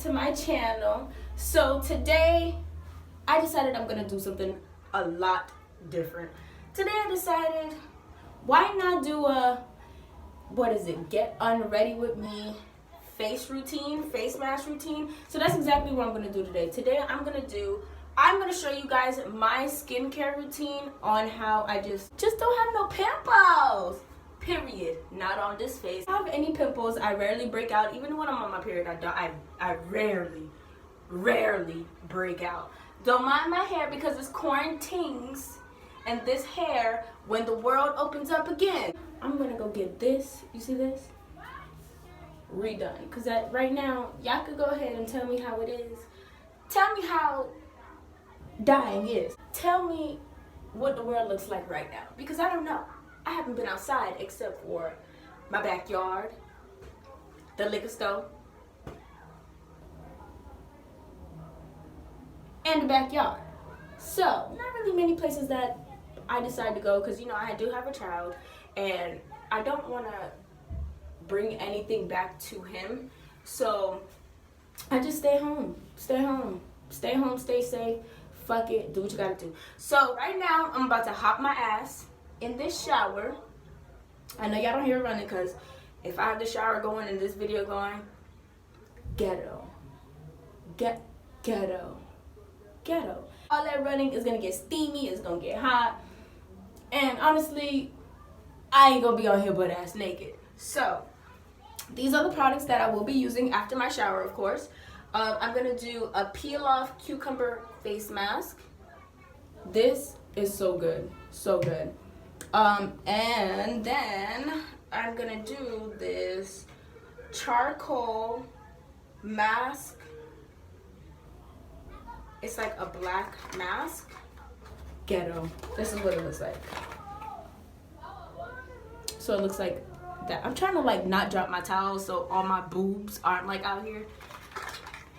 to my channel. So today I decided I'm gonna do something a lot different. Today I decided, why not do a, get unready with me face mask routine. So that's exactly what I'm gonna do today. Today I'm gonna show you guys my skincare routine on how I just don't have no pimples. Period. Not on this face. I don't have any pimples. I rarely break out. Even when I'm on my period, I rarely break out. Don't mind my hair because it's quarantines, and this hair, when the world opens up again, I'm gonna go get this. You see this? Redone. Because right now, y'all could go ahead and tell me how it is. Tell me how dying is. Tell me what the world looks like right now. Because I don't know. I haven't been outside except for my backyard, the liquor store, and the backyard. So, not really many places that I decide to go because, you know, I do have a child and I don't want to bring anything back to him. So, I just stay home, stay safe, fuck it, do what you gotta do. So, right now, I'm about to hop my ass in this shower. I know y'all don't hear it running because if I have the shower going and this video going, ghetto. All that running is gonna get steamy, it's gonna get hot, and honestly, I ain't gonna be on here butt ass naked. So, these are the products that I will be using after my shower, of course. I'm gonna do a peel off cucumber face mask. This is so good, so good. And then I'm gonna do this charcoal mask. It's like a black mask. Ghetto. This is what it looks like. So it looks like that. I'm trying to like not drop my towel so all my boobs aren't like out here.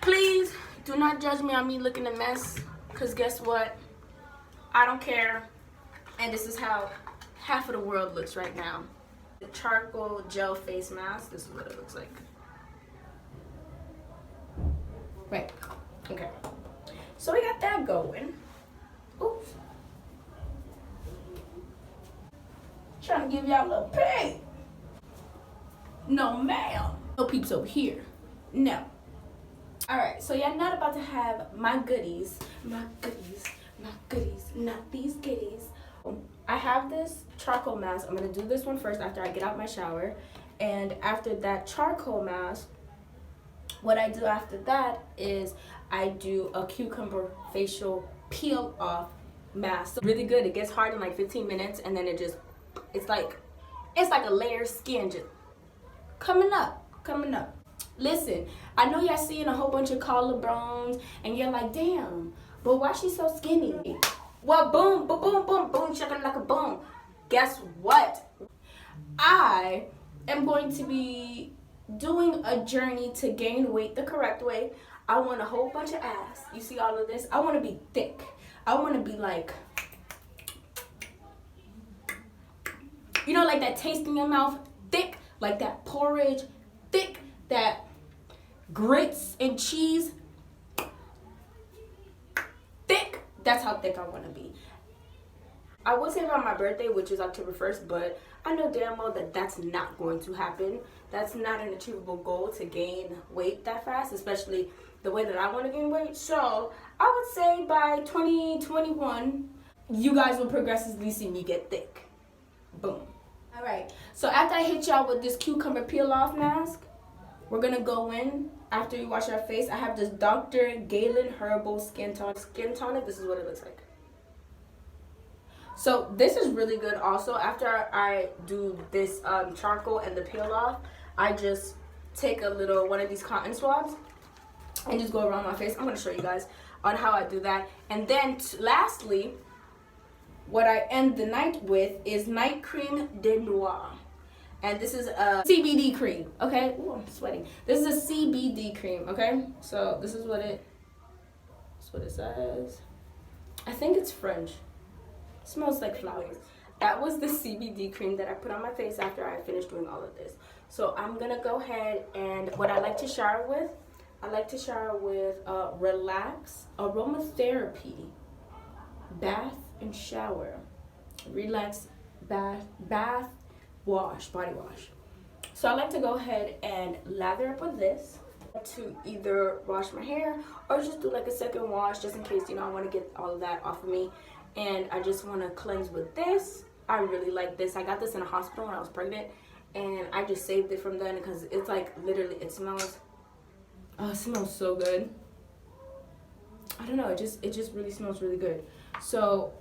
Please do not judge me on me looking a mess, because guess what? I don't care. And this is how half of the world looks right now. The charcoal gel face mask. This is what it looks like. Right. Okay. So we got that going. Oops. Trying to give y'all a little peek. No, ma'am. No peeps over here. No. Alright, so y'all not about to have my goodies. Not these goodies. I have this charcoal mask. I'm going to do this one first after I get out my shower. And after that charcoal mask, what I do after that is I do a cucumber facial peel off mask. So really good. It gets hard in like 15 minutes and then it's like a layered skin just coming up. Listen, I know y'all seeing a whole bunch of collarbones and you're like, damn, but why she so skinny? Well, boom, shakalaka boom. Guess what? I am going to be doing a journey to gain weight the correct way. I want a whole bunch of ass. You see all of this? I want to be thick. I want to be like, you know, like that taste in your mouth, thick, like that porridge, thick, that grits and cheese, thick. That's how thick I want to be. I would say around my birthday, which is October 1st, but I know damn well that that's not going to happen. That's not an achievable goal to gain weight that fast, especially the way that I want to gain weight. So I would say by 2021, you guys will progressively see me get thick. Boom. All right. So after I hit y'all with this cucumber peel off mask, we're going to go in after you wash our face. I have this Dr. Galen Herbal Skin Tonic. This is what it looks like. So this is really good also. After I do this charcoal and the peel off, I just take one of these cotton swabs and just go around my face. I'm going to show you guys on how I do that. And then lastly, what I end the night with is Night Cream de Noir. And this is a CBD cream, okay? Ooh, I'm sweating. This is a CBD cream, okay? So this is what it says. I think it's French. It smells like flowers. That was the CBD cream that I put on my face after I finished doing all of this. So I'm gonna go ahead and what I like to shower with, I like to shower with Relax Aromatherapy Bath and Shower. Relax bath wash, body wash. So I like to go ahead and lather up with this to either wash my hair or just do like a second wash just in case, you know, I want to get all of that off of me. And I just want to cleanse with this. I really like this. I got this in a hospital when I was pregnant, and I just saved it from then because it's like literally, it smells so good. I don't know, it just really smells really good. So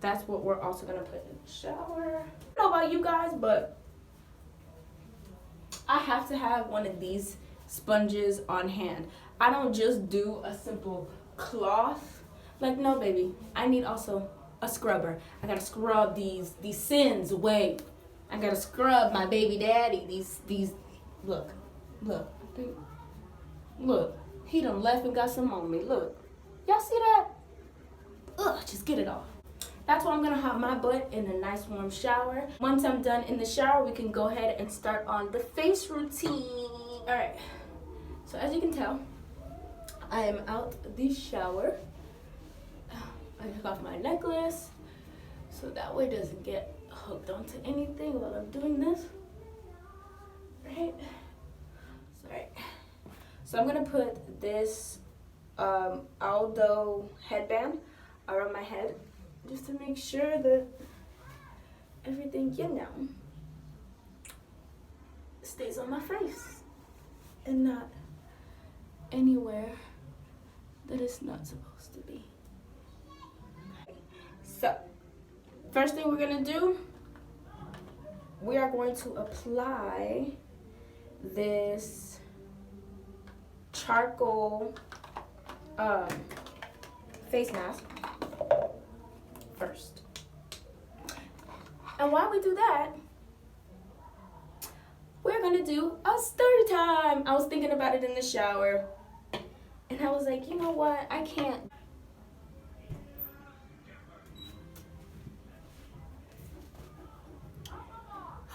that's what we're also gonna put in the shower. I don't know about you guys, but I have to have one of these sponges on hand. I don't just do a simple cloth. Like, no, baby. I need also a scrubber. I gotta scrub these sins away. I gotta scrub my baby daddy. These look. He done left and got some on me. Look. Y'all see that? Ugh, just get it off. That's why I'm gonna have my butt in a nice warm shower. Once I'm done in the shower, we can go ahead and start on the face routine. All right. So as you can tell, I am out the shower. I took off my necklace so that way it doesn't get hooked onto anything while I'm doing this. Right? Sorry. So I'm gonna put this Aldo headband around my head just to make sure that everything, you know, stays on my face and not anywhere that it's not supposed to be. So, first thing we're gonna do, we are going to apply this charcoal face mask first. And while we do that, we're gonna do a story time. I was thinking about it in the shower, and I was like, you know what, I can't.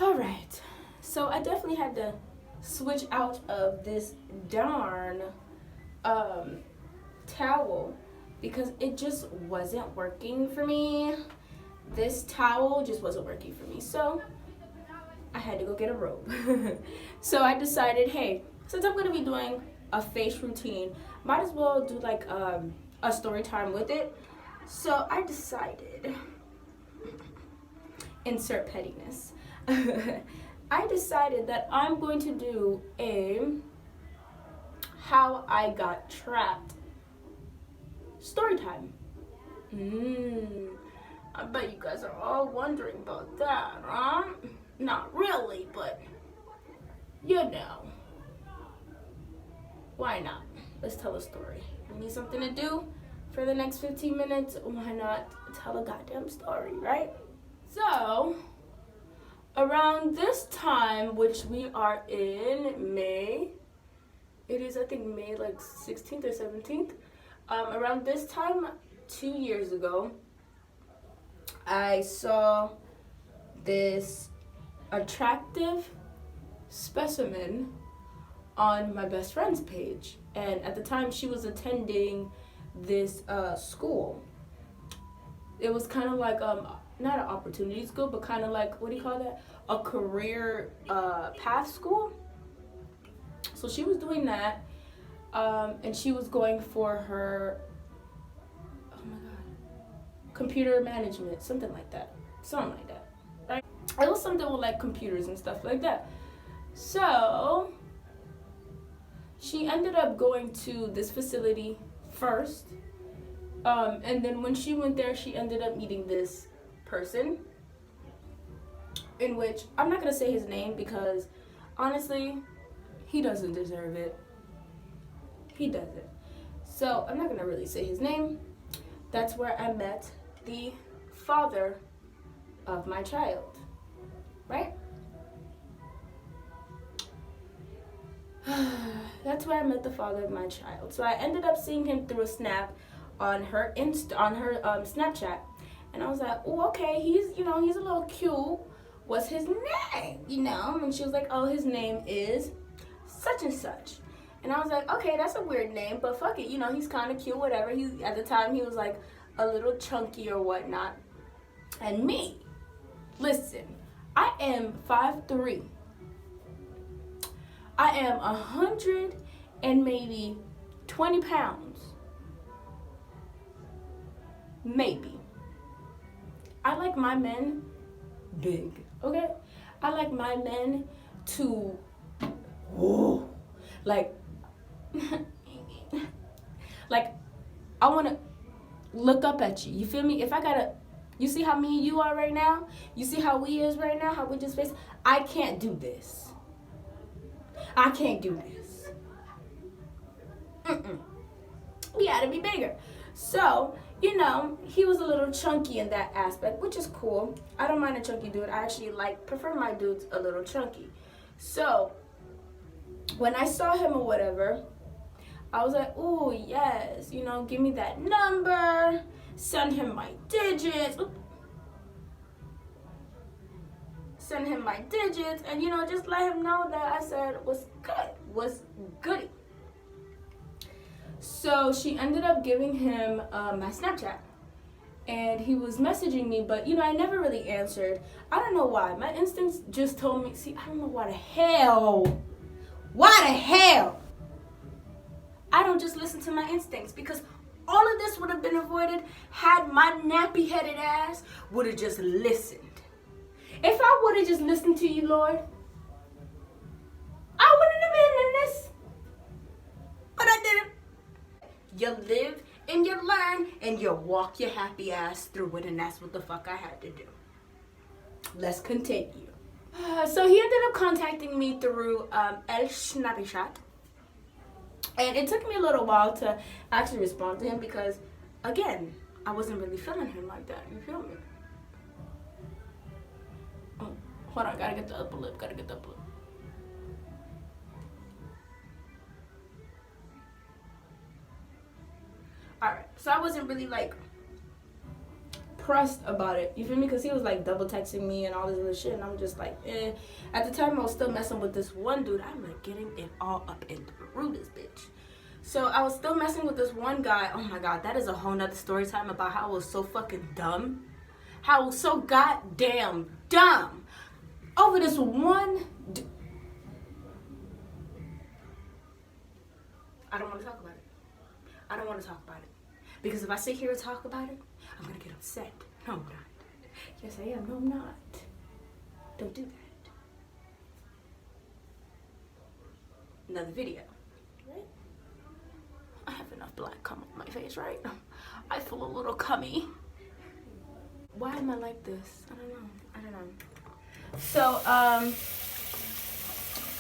All right, so I definitely had to switch out of this darn towel because it just wasn't working for me. This towel just wasn't working for me, so I had to go get a robe. So I decided, hey, since I'm gonna be doing a face routine, might as well do like a story time with it. So I decided, insert pettiness. I decided that I'm going to do a how I got trapped story time. I bet you guys are all wondering about that, huh? Not really, but you know. Why not? Let's tell a story. We need something to do for the next 15 minutes. Why not tell a goddamn story, right? So, around this time, which we are in May, it is, I think, May like 16th or 17th. Around this time, 2 years ago, I saw this attractive specimen on my best friend's page. And at the time, she was attending this school. It was kind of like, not an opportunity school, but kind of like, what do you call that? A career path school. So she was doing that, and she was going for her, oh my God, computer management, something like that, right? It was something with like computers and stuff like that. So she ended up going to this facility first, and then when she went there, she ended up meeting this person, in which I'm not gonna say his name because honestly, he doesn't deserve it. He doesn't. So I'm not gonna really say his name. That's where I met the father of my child, right? That's where I met the father of my child. So I ended up seeing him through a snap on her Snapchat, and I was like, oh, okay, he's a little cute. What's his name? And she was like, oh, his name is such and such. And I was like, okay, that's a weird name, but fuck it, you know, he's kind of cute, whatever. At the time, he was like a little chunky or whatnot. And me, listen, I am 5'3". I am 100 and maybe 20 pounds. Maybe. I like my men big, okay? I like my men to, whoa, like, like, I want to look up at you. You feel me? If I gotta, you see how me and you are right now? You see how we is right now? How we just face? I can't do this. I can't do this. We gotta be bigger. So, you know, he was a little chunky in that aspect, which is cool. I don't mind a chunky dude. I actually prefer my dudes a little chunky. So, when I saw him or whatever, I was like, ooh, yes, you know, give me that number, send him my digits. Send him my digits, and you know, just let him know that I said what's goody. So she ended up giving him my Snapchat, and he was messaging me, but you know, I never really answered. I don't know why. My instincts just told me. See, I don't know why the hell I don't just listen to my instincts, because all of this would have been avoided had my nappy-headed ass would have just listened. If I would have just listened to you, Lord, I wouldn't have been in this. But I didn't. You live and you learn and you walk your happy ass through it, and that's what the fuck I had to do. Let's continue. So he ended up contacting me through El Snapchat. And it took me a little while to actually respond to him because, again, I wasn't really feeling him like that. You feel me? Oh, hold on, gotta get the upper lip, Alright, so I wasn't really like pressed about it. You feel me? Because he was like double texting me and all this other shit, and I'm just like, eh. At the time, I was still messing with this one dude. I'm like getting it all up in through this bitch. So I was still messing with this one guy. Oh my god, that is a whole nother story time about how I was so fucking dumb. How I was so goddamn dumb over this one. I don't want to talk about it. I don't want to talk about it. Because if I sit here and talk about it, I'm going to get upset. No, I'm not. Yes, I am. No, I'm not. Don't do that. Another video. Right? I have enough black cum on my face, right? I feel a little cummy. Why am I like this? I don't know. So,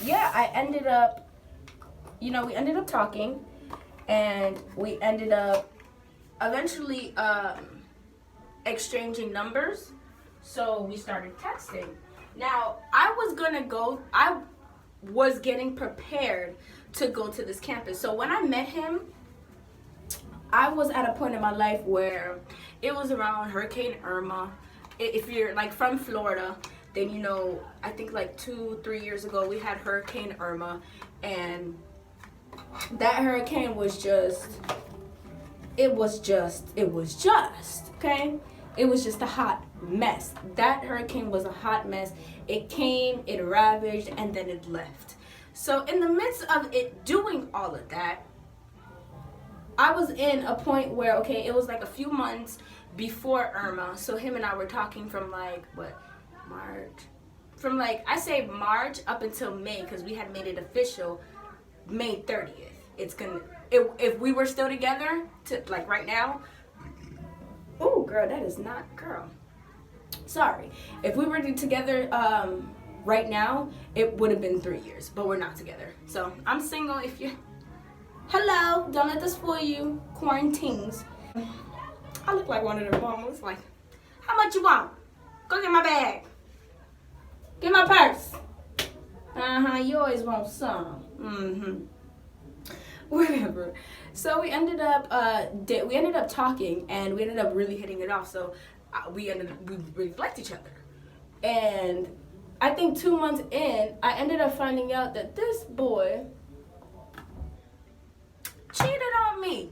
yeah, I ended up, you know, we ended up talking, and we ended up eventually exchanging numbers. So we started texting. Now, I was getting prepared to go to this campus. So when I met him, I was at a point in my life where it was around Hurricane Irma. If you're like from Florida, then you know, I think like 2-3 years ago we had Hurricane Irma, and that hurricane was just, okay? It was just a hot mess. That hurricane was a hot mess. It came, it ravaged, and then it left. So in the midst of it doing all of that, I was in a point where, okay, it was like a few months before Irma. So him and I were talking from like, March? From like, I say March up until May, because we had made it official May 30th. If we were still together, like right now, oh girl, that is not, girl. Sorry. If we were together right now, it would have been 3 years, but we're not together. So I'm single. If you, hello, don't let this fool you, quarantines. I look like one of their mamas, like, how much you want? Go get my bag. Get my purse. You always want some. Whatever. So we ended up talking, and we ended up really hitting it off. So we really liked each other. And I think 2 months in, I ended up finding out that this boy me.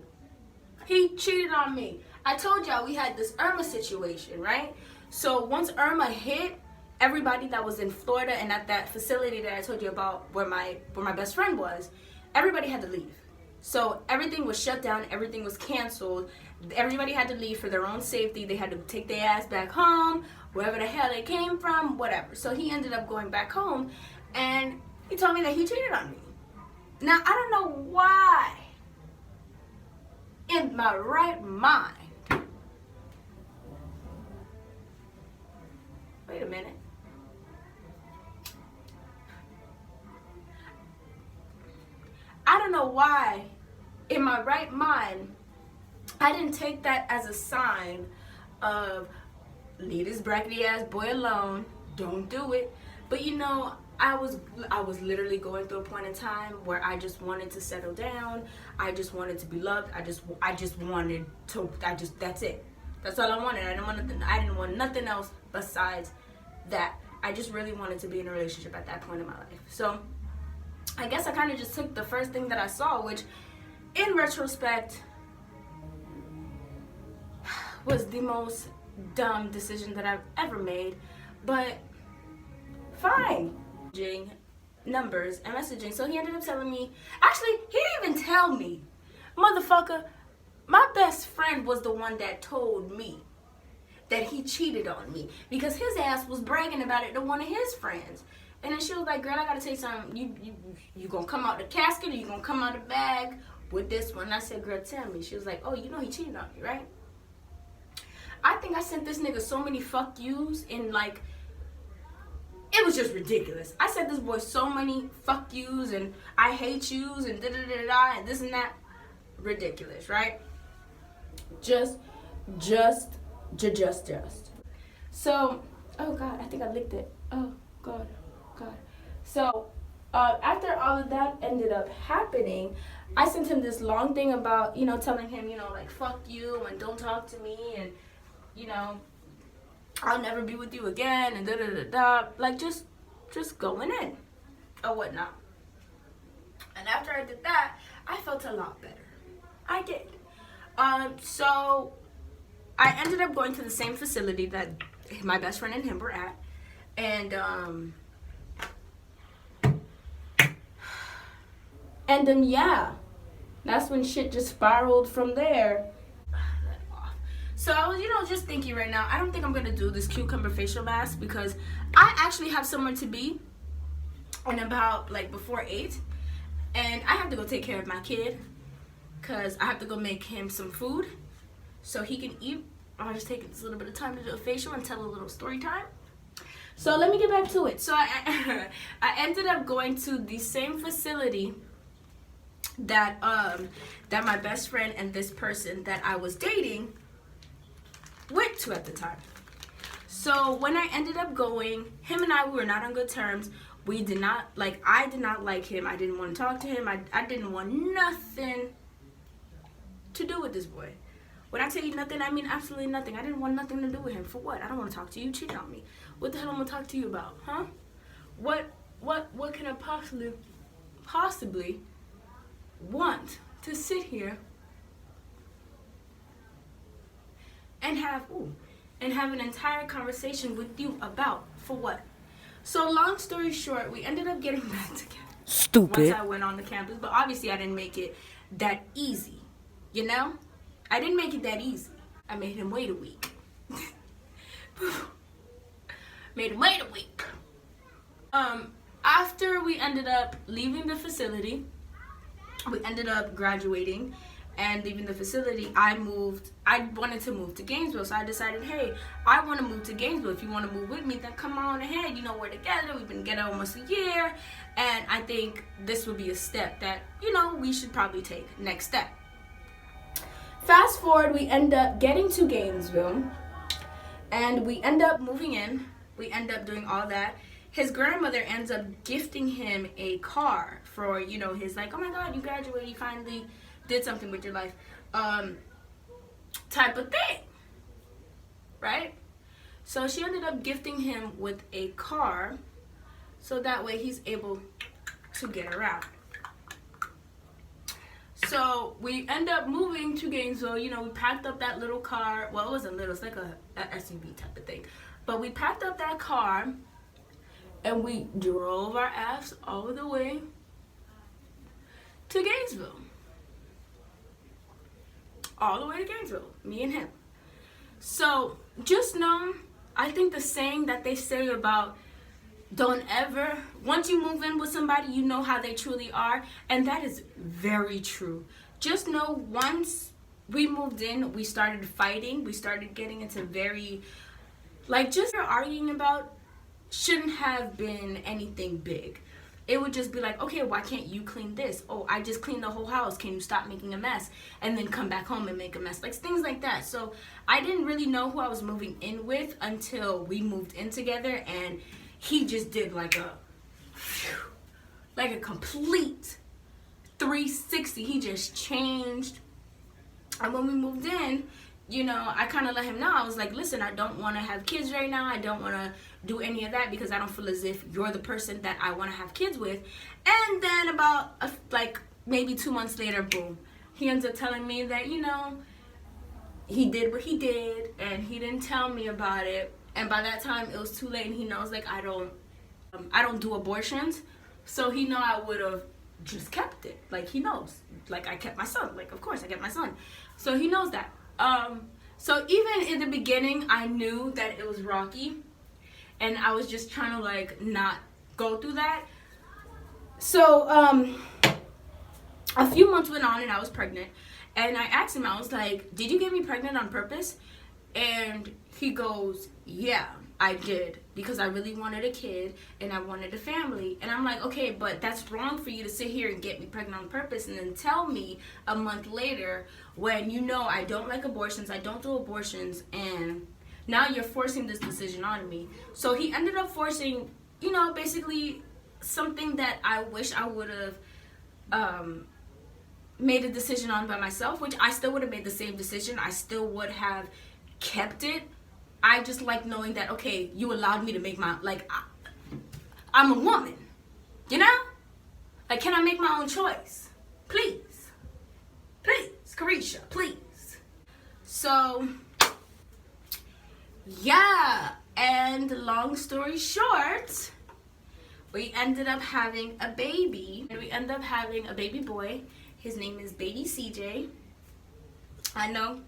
He cheated on me. I told y'all we had this Irma situation, right? So once Irma hit, everybody that was in Florida and at that facility that I told you about where my best friend was, everybody had to leave. So everything was shut down, everything was canceled. Everybody had to leave for their own safety. They had to take their ass back home, wherever the hell they came from, whatever. So he ended up going back home, and he told me that he cheated on me. Now, I don't know why, in my right mind. Wait a minute. I don't know why, in my right mind, I didn't take that as a sign of leave this brackety ass boy alone. Don't do it. But you know, I was literally going through a point in time where I just wanted to settle down. I just wanted to be loved. That's it. That's all I wanted. I didn't want nothing else besides that. I just really wanted to be in a relationship at that point in my life. So I guess I kind of just took the first thing that I saw, which in retrospect was the most dumb decision that I've ever made, but fine. Numbers and messaging. So he ended up telling me, actually, he didn't even tell me. Motherfucker, my best friend was the one that told me that he cheated on me because his ass was bragging about it to one of his friends. And then she was like, girl, I gotta tell you something. You gonna come out the casket or you gonna come out the bag with this one? And I said, girl, tell me. She was like, oh, you know he cheated on me, right? I think I sent this nigga so many fuck yous in like, it was just ridiculous. I sent this boy so many fuck yous and I hate yous and da-da-da-da and this and that. Ridiculous, right? Just. So, oh God, I think I licked it. Oh God. So, after all of that ended up happening, I sent him this long thing about, you know, telling him, you know, like, fuck you and don't talk to me and, you know, I'll never be with you again and da-da-da-da. Like, just going in or whatnot. And after I did that, I felt a lot better. I did. So I ended up going to the same facility that my best friend and him were at. And yeah, that's when shit just spiraled from there. So I was, you know, just thinking right now, I don't think I'm going to do this cucumber facial mask because I actually have somewhere to be in about, like, before 8. And I have to go take care of my kid because I have to go make him some food so he can eat. I'll just take this little bit of time to do a facial and tell a little story time. So let me get back to it. So I ended up going to the same facility that my best friend and this person that I was dating went to at the time. So when I ended up going, him and I, we were not on good terms. I did not like him. I didn't want to talk to him. I didn't want nothing to do with this boy. When I tell you nothing, I mean absolutely nothing. I didn't want nothing to do with him. For what? I don't want to talk to you. You cheated on me. What the hell am I going to talk to you about? Huh? What can I possibly want to sit here and have an entire conversation with you about? For what? So long story short, we ended up getting back together. Stupid. Once I went on the campus, but obviously I didn't make it that easy. You know? I didn't make it that easy. I made him wait a week. After we ended up leaving the facility, we ended up graduating and leaving the facility, I wanted to move to Gainesville. So I decided, hey, I want to move to Gainesville. If you want to move with me, then come on ahead. You know, we're together. We've been together almost a year. And I think this would be a step that, you know, we should probably take. Next step. Fast forward, we end up getting to Gainesville. And we end up moving in. We end up doing all that. His grandmother ends up gifting him a car for, you know, his like, oh my God, you graduated, you finally did something with your life, type of thing, right? So she ended up gifting him with a car so that way he's able to get around. So we end up moving to Gainesville. You know, we packed up that little car. Well, it wasn't little. It's like a SUV type of thing. But we packed up that car, and we drove our ass all the way to Gainesville. All the way to Gainesville, me and him. So just know, I think the saying that they say about don't ever, once you move in with somebody, you know how they truly are, and that is very true. Just know once we moved in, we started fighting, we started getting into very, like, just arguing about shouldn't have been anything big. It would just be like, okay, why can't you clean this? Oh, I just cleaned the whole house. Can you stop making a mess? And then come back home and make a mess. Like, things like that. So I didn't really know who I was moving in with until we moved in together. And he just did like a complete 360. He just changed. And when we moved in, you know, I kind of let him know. I was like, listen, I don't want to have kids right now. I don't want to do any of that because I don't feel as if you're the person that I want to have kids with. And then about like maybe 2 months later, boom, he ends up telling me that, you know, he did what he did and he didn't tell me about it. And by that time it was too late, and he knows like I don't do abortions. So he know I would have just kept it. Like, he knows. Like, I kept my son. Like, of course I kept my son. So he knows that. So even in the beginning, I knew that it was rocky, and I was just trying to like not go through that. So a few months went on and I was pregnant, and I asked him, I was like, did you get me pregnant on purpose? And he goes, yeah, I did, because I really wanted a kid and I wanted a family. And I'm like, okay, but that's wrong for you to sit here and get me pregnant on purpose and then tell me a month later, when you know I don't like abortions, I don't do abortions, and now you're forcing this decision on me. So he ended up forcing, you know, basically something that I wish I would have made a decision on by myself, which I still would have made the same decision. I still would have kept it. I just like knowing that, okay, you allowed me to make my, like, I'm a woman, you know? Like, can I make my own choice? Please. Please, Carisha, please. So, yeah, and long story short, we ended up having a baby, and we ended up having a baby boy. His name is Baby CJ. I know,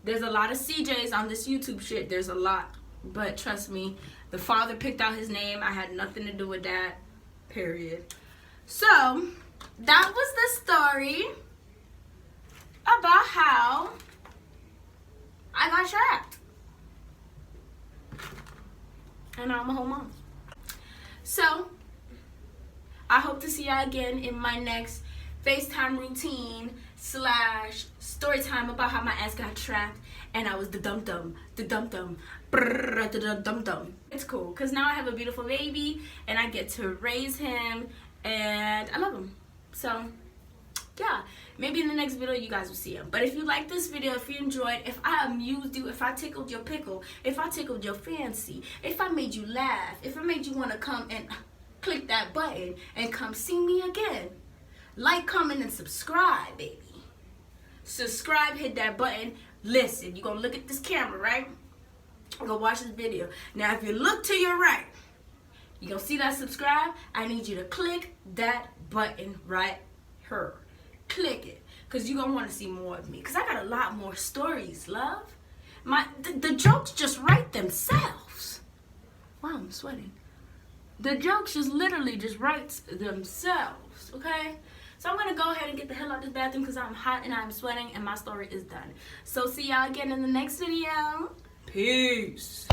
there's a lot of CJs on this YouTube shit. There's a lot. But trust me, the father picked out his name. I had nothing to do with that. Period. So, that was the story about how I got trapped. And now I'm a whole mom. So, I hope to see y'all again in my next FaceTime routine / story time about how my ass got trapped and I was the dum-dum. It's cool, because now I have a beautiful baby and I get to raise him and I love him. So, yeah, maybe in the next video you guys will see him. But if you like this video, if you enjoyed, if I amused you, if I tickled your pickle, if I tickled your fancy, if I made you laugh, if I made you want to come and click that button and come see me again, like, comment, and subscribe, baby. Subscribe, hit that button. Listen, you're going to look at this camera, right? I'm going to watch this video. Now, if you look to your right, you're going to see that subscribe. I need you to click that button right here. Click it, because you're going to want to see more of me, because I got a lot more stories, love. The jokes just write themselves. Wow, I'm sweating. The jokes just literally just write themselves, okay? So I'm going to go ahead and get the hell out of this bathroom because I'm hot and I'm sweating and my story is done. So see y'all again in the next video. Peace.